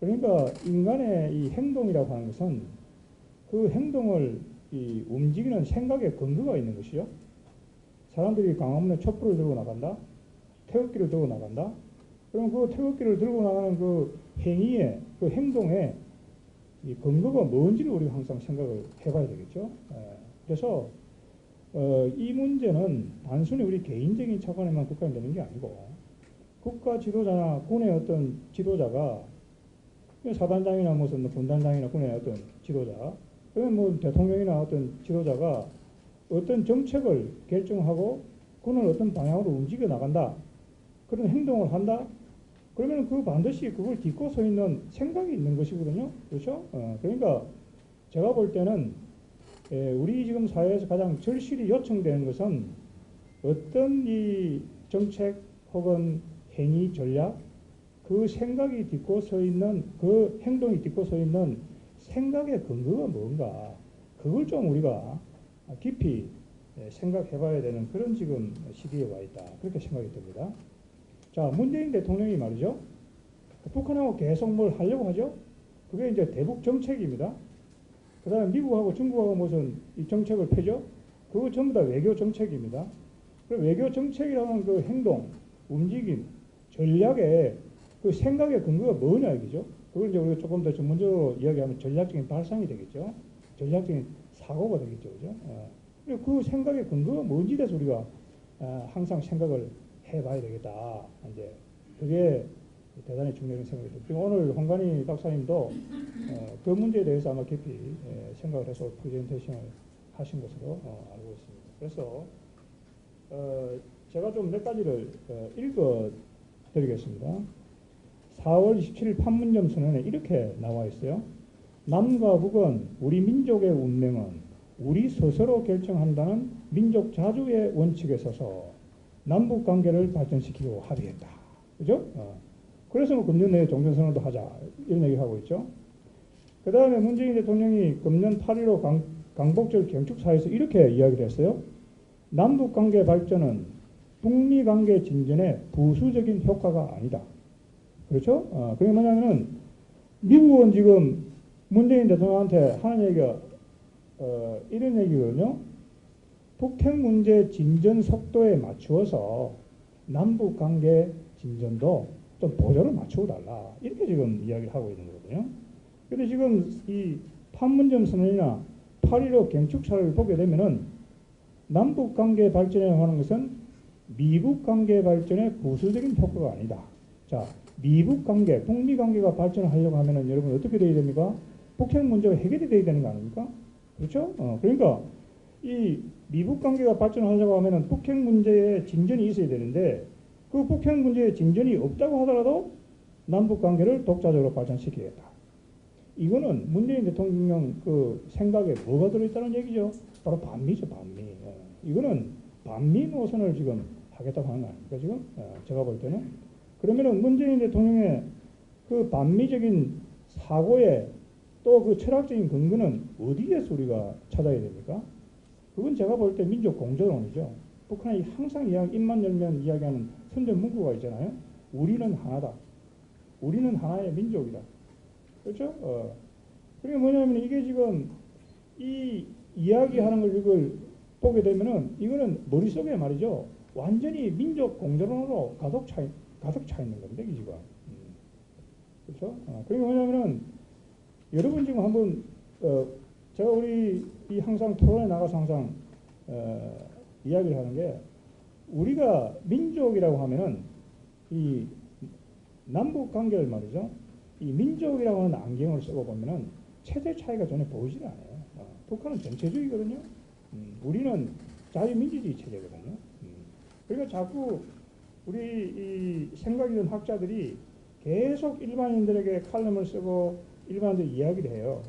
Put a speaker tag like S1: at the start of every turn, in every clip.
S1: 그러니까 인간의 이 행동이라고 하는 것은 그 행동을 움직이는 생각에 근거가 있는 것이요. 사람들이 광화문에 촛불을 들고 나간다, 태극기를 들고 나간다. 그럼 그 태극기를 들고 나가는 그 행위에, 그 행동에 이 근거가 뭔지를 우리가 항상 생각을 해봐야 되겠죠. 그래서 이 문제는 단순히 우리 개인적인 차원에만 국한되는 게 아니고 국가 지도자나 군의 어떤 지도자가 사단장이나 무슨 군단장이나 군의 어떤 지도자, 그러면 뭐 대통령이나 어떤 지도자가 어떤 정책을 결정하고 군을 어떤 방향으로 움직여 나간다, 그런 행동을 한다. 그러면 그 반드시 그걸 딛고 서 있는 생각이 있는 것이거든요. 그렇죠? 그러니까 제가 볼 때는 우리 지금 사회에서 가장 절실히 요청되는 것은 어떤 이 정책 혹은 행위 전략, 그 생각이 딛고 서 있는, 그 행동이 딛고 서 있는 생각의 근거가 뭔가, 그걸 좀 우리가 깊이 생각해 봐야 되는 그런 지금 시기에 와 있다, 그렇게 생각이 듭니다. 자, 문재인 대통령이 말이죠, 북한하고 계속 뭘 하려고 하죠. 그게 이제 대북 정책입니다. 그 다음에 미국하고 중국하고 무슨 이 정책을 펴죠. 그거 전부 다 외교 정책입니다. 그 외교 정책이라는 그 행동, 움직임, 전략의 그 생각의 근거가 뭐냐 이거죠. 그걸 이제 우리가 조금 더 전문적으로 이야기하면 전략적인 발상이 되겠죠. 전략적인 사고가 되겠죠. 그죠? 그리고 그 생각의 근거가 뭔지 대해서 우리가 항상 생각을 해봐야 되겠다. 이제 그게 대단히 중요한 생각이 듭니다. 오늘 홍관희 박사님도 그 문제에 대해서 아마 깊이 생각을 해서 프레젠테이션을 하신 것으로 알고 있습니다. 그래서 제가 좀 몇 가지를 읽어 드리겠습니다. 4월 27일 판문점 선언에 이렇게 나와 있어요. 남과 북은 우리 민족의 운명은 우리 스스로 결정한다는 민족 자주의 원칙에 서서 남북 관계를 발전시키고 합의했다. 그죠? 그래서 뭐 금년 내에 종전선언도 하자, 이런 얘기를 하고 있죠. 그 다음에 문재인 대통령이 금년 8.15 광복절 경축사에서 이렇게 이야기를 했어요. 남북 관계 발전은 북미 관계 진전에 부수적인 효과가 아니다. 그렇죠? 그게 뭐냐면은 미국은 지금 문재인 대통령한테 하는 얘기가 이런 얘기거든요. 북핵 문제 진전 속도에 맞추어서 남북 관계 진전도 좀 보조를 맞추고 달라. 이렇게 지금 이야기를 하고 있는 거거든요. 근데 지금 이 판문점 선언이나 8.15 경축사를 보게 되면은 남북 관계 발전에 하는 것은 미북 관계 발전에 부수적인 효과가 아니다. 자, 미북 관계, 북미 관계가 발전을 하려고 하면은 여러분 어떻게 돼야 됩니까? 북핵 문제가 해결이 돼야 되는 거 아닙니까? 그렇죠? 그러니까 이 미북 관계가 발전하려고 하면은 북핵 문제에 진전이 있어야 되는데 그 북핵 문제에 진전이 없다고 하더라도 남북 관계를 독자적으로 발전시키겠다. 이거는 문재인 대통령 그 생각에 뭐가 들어있다는 얘기죠? 바로 반미죠, 반미. 이거는 반미 노선을 지금 하겠다고 하는 거 아닙니까, 지금? 제가 볼 때는. 그러면은 문재인 대통령의 그 반미적인 사고에 또 그 철학적인 근거는 어디에서 우리가 찾아야 됩니까? 그건 제가 볼 때 민족 공존론이죠. 북한이 항상 입만 열면 이야기하는 선전 문구가 있잖아요. 우리는 하나다. 우리는 하나의 민족이다. 그렇죠? 그게 뭐냐면 이게 지금 이 이야기하는 걸 이걸 보게 되면은 이거는 머릿속에 말이죠. 완전히 민족 공존론으로 가득 차 있는 겁니다. 이 지금. 그렇죠? 그게 뭐냐면은 여러분 지금 한번 제가 우리 이 항상 토론에 나가서 항상 이야기를 하는 게 우리가 민족이라고 하면은 이 남북 관계를 말이죠. 이 민족이라고 하는 안경을 쓰고 보면은 체제 차이가 전혀 보이질 않아요. 북한은 전체주의거든요. 우리는 자유민주주의 체제거든요. 그러니까 자꾸 우리 이 생각 있는 학자들이 계속 일반인들에게 칼럼을 쓰고 일반인들 이야기를 해요.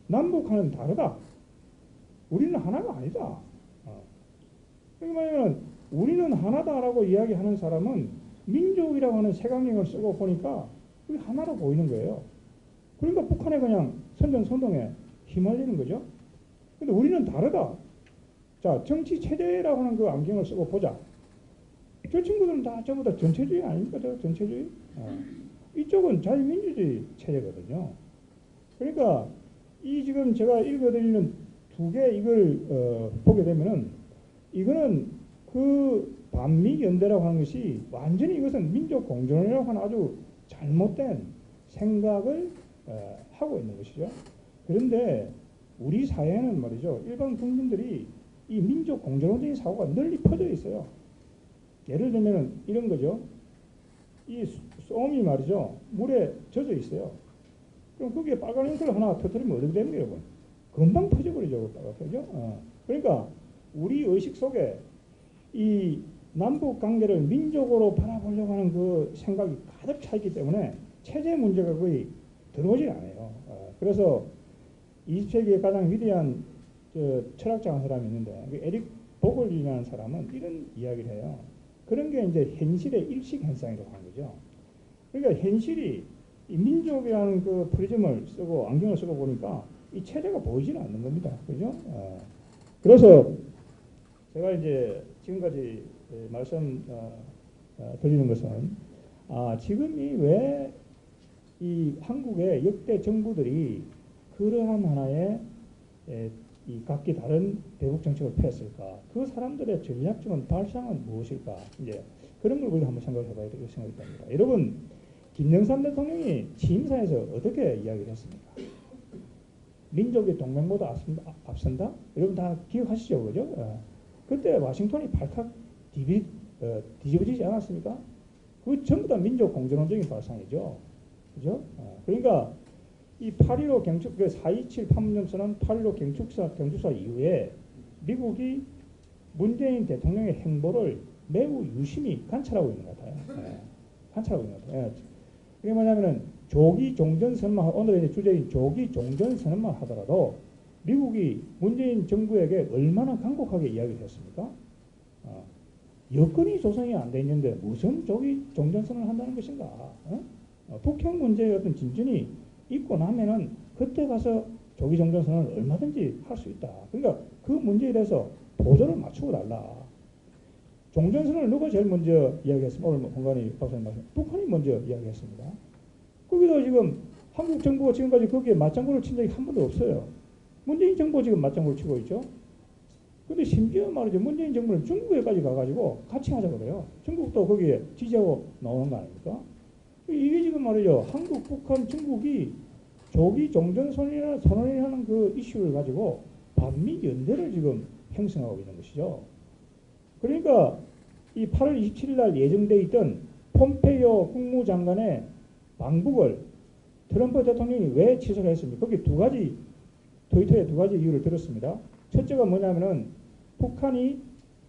S1: 남북한은 다르다. 우리는 하나가 아니다. 그러면 우리는 하나다라고 이야기하는 사람은 민족이라고 하는 색안경을 쓰고 보니까 그게 하나로 보이는 거예요. 그러니까 북한에 그냥 선전선동에 휘말리는 거죠. 근데 우리는 다르다. 자, 정치 체제라고 하는 그 안경을 쓰고 보자. 저 친구들은 다 전부 다 전체주의 아닙니까? 전체주의. 이쪽은 자유민주주의 체제거든요. 그러니까 이 지금 제가 읽어드리는 두 개 이걸 보게 되면은 이거는 그 반미연대라고 하는 것이 완전히 이것은 민족공존이라고 하는 아주 잘못된 생각을 하고 있는 것이죠. 그런데 우리 사회는 말이죠. 일반 국민들이 이 민족공존적인 사고가 널리 퍼져 있어요. 예를 들면 이런 거죠. 이 쏨이 말이죠. 물에 젖어 있어요. 그럼 거기에 빨간 잉크를 하나 터뜨리면 어떻게 됩니까, 여러분? 금방 터져버리죠. 그죠? 그러니까 우리 의식 속에 이 남북 관계를 민족으로 바라보려고 하는 그 생각이 가득 차 있기 때문에 체제 문제가 거의 들어오질 않아요. 그래서 20세기의 가장 위대한 철학자 한 사람이 있는데 에릭 보글이라는 사람은 이런 이야기를 해요. 그런 게 이제 현실의 일식 현상이라고 하는 거죠. 그러니까 현실이 이 민족이라는 그 프리즘을 쓰고 안경을 쓰고 보니까 이 체제가 보이지는 않는 겁니다. 그죠? 그래서 제가 이제 지금까지 말씀 드리는 것은 지금이 왜 이 한국의 역대 정부들이 그러한 하나의 이 각기 다른 대북 정책을 펴었을까? 그 사람들의 전략적인 발상은 무엇일까? 이제 그런 걸 우리가 한번 생각해 봐야 될 생각이 듭니다. 여러분, 김영삼 대통령이 취임사에서 어떻게 이야기를 했습니까? 민족의 동맹보다 앞선다? 여러분 다 기억하시죠? 그죠? 그때 와싱턴이 발칵 뒤집어지지 않았습니까? 그 전부 다 민족 공존론적인 발상이죠. 그죠? 그러니까 이 8.15 경축, 4.27 판문점선언 8.15 경축사 이후에 미국이 문재인 대통령의 행보를 매우 유심히 관찰하고 있는 것 같아요. 관찰하고 있는 것 같아요. 그게 뭐냐면은 조기 종전선언만, 오늘의 이제 주제인 조기 종전선언만 하더라도 미국이 문재인 정부에게 얼마나 강곡하게 이야기를 했습니까? 여건이 조성이 안 돼 있는데 무슨 조기 종전선언을 한다는 것인가? 북핵 문제의 어떤 진전이 있고 나면은 그때 가서 조기 종전선언을 얼마든지 할 수 있다. 그러니까 그 문제에 대해서 보조를 맞추고 달라. 종전선언을 누가 제일 먼저 이야기했습니까? 오늘 홍관희 박사님 말씀, 북한이 먼저 이야기했습니다. 거기서 지금 한국 정부가 지금까지 거기에 맞장구를 친 적이 한 번도 없어요. 문재인 정부가 지금 맞장구를 치고 있죠. 근데 심지어 말이죠. 문재인 정부는 중국에까지 가가지고 같이 하자 그래요. 중국도 거기에 지지하고 나오는 거 아닙니까? 이게 지금 말이죠. 한국, 북한, 중국이 조기 종전선언이라는 그 이슈를 가지고 반미 연대를 지금 형성하고 있는 것이죠. 그러니까 이 8월 27일 날 예정돼 있던 폼페이오 국무장관의 방북을 트럼프 대통령이 왜 취소를 했습니까? 거기 두 가지, 트위터에 두 가지 이유를 들었습니다. 첫째가 뭐냐면은 북한이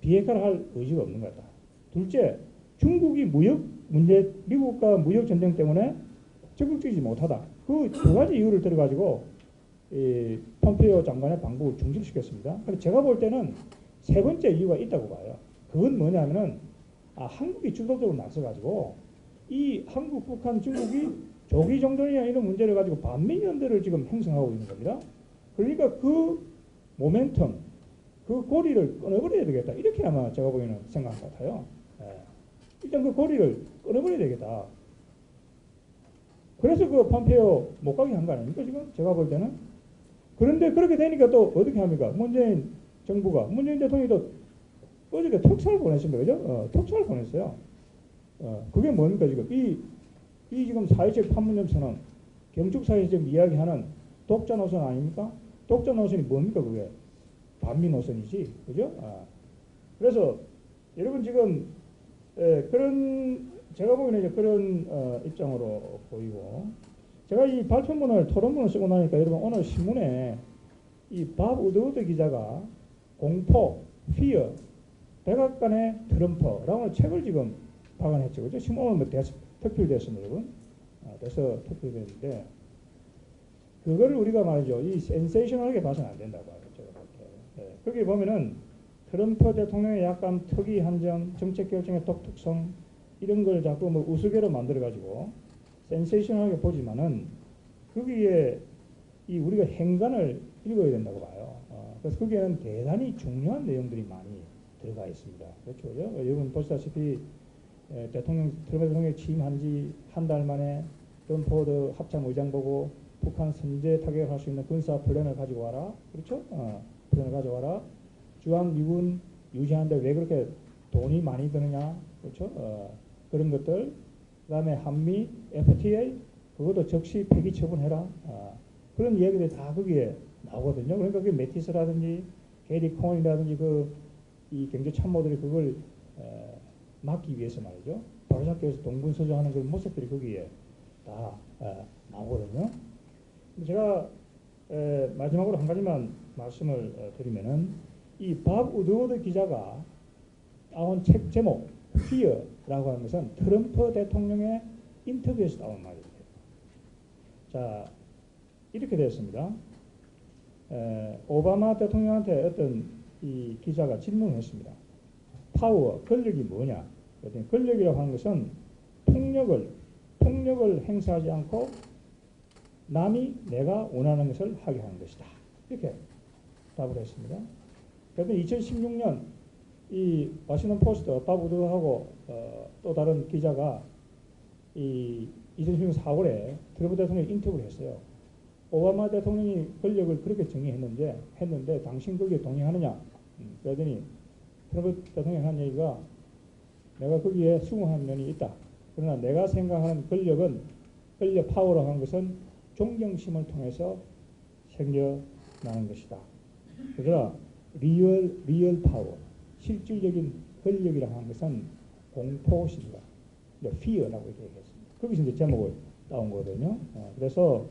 S1: 비핵화를 할 의지가 없는 거다. 둘째, 중국이 미국과 무역 전쟁 때문에 적극적이지 못하다. 그 두 가지 이유를 들어가지고 폼페이오 장관의 방북을 중지시켰습니다. 근데 제가 볼 때는 세 번째 이유가 있다고 봐요. 그건 뭐냐면은 한국이 주도적으로 나서가지고 이 한국, 북한, 중국이 조기 종전이나 이런 문제를 가지고 반미 연대를 지금 형성하고 있는 겁니다. 그러니까 그 모멘텀, 그 고리를 끊어버려야 되겠다. 이렇게 아마 제가 보기에는 생각 같아요. 일단 그 고리를 끊어버려야 되겠다. 그래서 그 폼페이오 못 가게 한 거 아닙니까 지금? 제가 볼 때는. 그런데 그렇게 되니까 또 어떻게 합니까? 문재인 대통령이 또 어저께 특사를 보냈습니다. 그죠? 특사를 보냈어요. 그게 뭡니까 지금? 이 지금 4.27 판문점 선언, 경축사에서 지금 이야기하는 독자 노선 아닙니까? 독자 노선이 뭡니까 그게? 반미 노선이지. 그죠? 그래서 여러분 지금 그런 제가 보기에는 이제 그런 입장으로 보이고, 제가 이 발표문을 토론문을 쓰고 나니까 여러분 오늘 신문에 이 밥 우드워드 기자가 공포, fear, 백악관의 트럼프라는 책을 지금 발간했죠. 그죠? 지금 오늘 뭐 특필됐습니다, 여러분. 돼서 특필됐는데 그거를 우리가 말이죠. 이 센세이셔널하게 봐서는 안 된다고 하죠. 제가 볼 때. 거기 보면은 트럼프 대통령의 약간 특이한 점, 정책 결정의 독특성 이런 걸 자꾸 뭐 우스개로 만들어 가지고 센세이셔널하게 보지만은 거기에 이 우리가 행간을 읽어야 된다고 봐요. 그래서 거기에는 대단히 중요한 내용들이 많이 들어가 있습니다. 그렇죠? 여러분 보시다시피 트럼프 대통령이 취임한 지 한 달 만에 존 포드 합참 의장 보고 북한 선제 타격을 할 수 있는 군사 플랜을 가지고 와라. 그렇죠? 플랜을 가져와라. 주한 미군 유지하는데 왜 그렇게 돈이 많이 드느냐. 그렇죠? 그런 것들. 그 다음에 한미 FTA 그것도 즉시 폐기 처분해라. 그런 이야기들이 다 거기에 나오거든요. 그러니까 그게 매티스라든지 게리 코언이라든지 이 경제 참모들이 그걸 막기 위해서 말이죠. 바로잡기에서 동분서주하는 그런 모습들이 거기에 다 나오거든요. 제가 마지막으로 한 가지만 말씀을 드리면은 이 밥 우드워드 기자가 나온 책 제목 Fear라고 하는 것은 트럼프 대통령의 인터뷰에서 나온 말입니다. 자, 이렇게 되었습니다. 오바마 대통령한테 어떤 이 기자가 질문을 했습니다. 파워, 권력이 뭐냐? 그랬더니 권력이라고 하는 것은 폭력을 행사하지 않고 남이 내가 원하는 것을 하게 하는 것이다. 이렇게 답을 했습니다. 그런데 2016년 이 워싱턴 포스트 밥 우드하고 또 다른 기자가 이 2016년 4월에 트럼프 대통령 인터뷰를 했어요. 오바마 대통령이 권력을 그렇게 정의했는데 당신 거기에 동의하느냐? 그러더니 트럼프 대통령이 한 얘기가 내가 거기에 수긍한 면이 있다. 그러나 내가 생각하는 권력 파워라고 하는 것은 존경심을 통해서 생겨나는 것이다. 그러나 리얼 파워, 실질적인 권력이라고 하는 것은 공포심이다. fear라고 이렇게 얘기했습니다. 거기서 이제 제목을 따온 거거든요. 그래서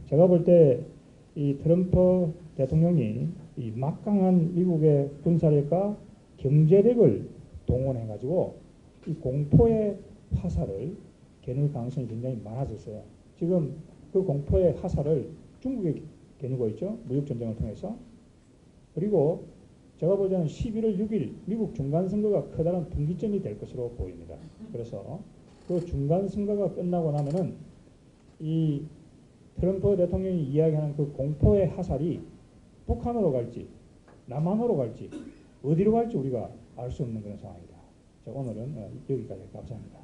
S1: 제가 볼 때 이 트럼프 대통령이 이 막강한 미국의 군사력과 경제력을 동원해가지고 이 공포의 화살을 겨눌 가능성이 굉장히 많아졌어요. 지금 그 공포의 화살을 중국에 겨누고 있죠. 무역전쟁을 통해서. 그리고 제가 보자면 11월 6일 미국 중간선거가 커다란 분기점이 될 것으로 보입니다. 그래서 그 중간선거가 끝나고 나면은 이 트럼프 대통령이 이야기하는 그 공포의 화살이 북한으로 갈지 남한으로 갈지 어디로 갈지 우리가 알 수 없는 그런 상황이다. 자, 오늘은 여기까지 감사합니다.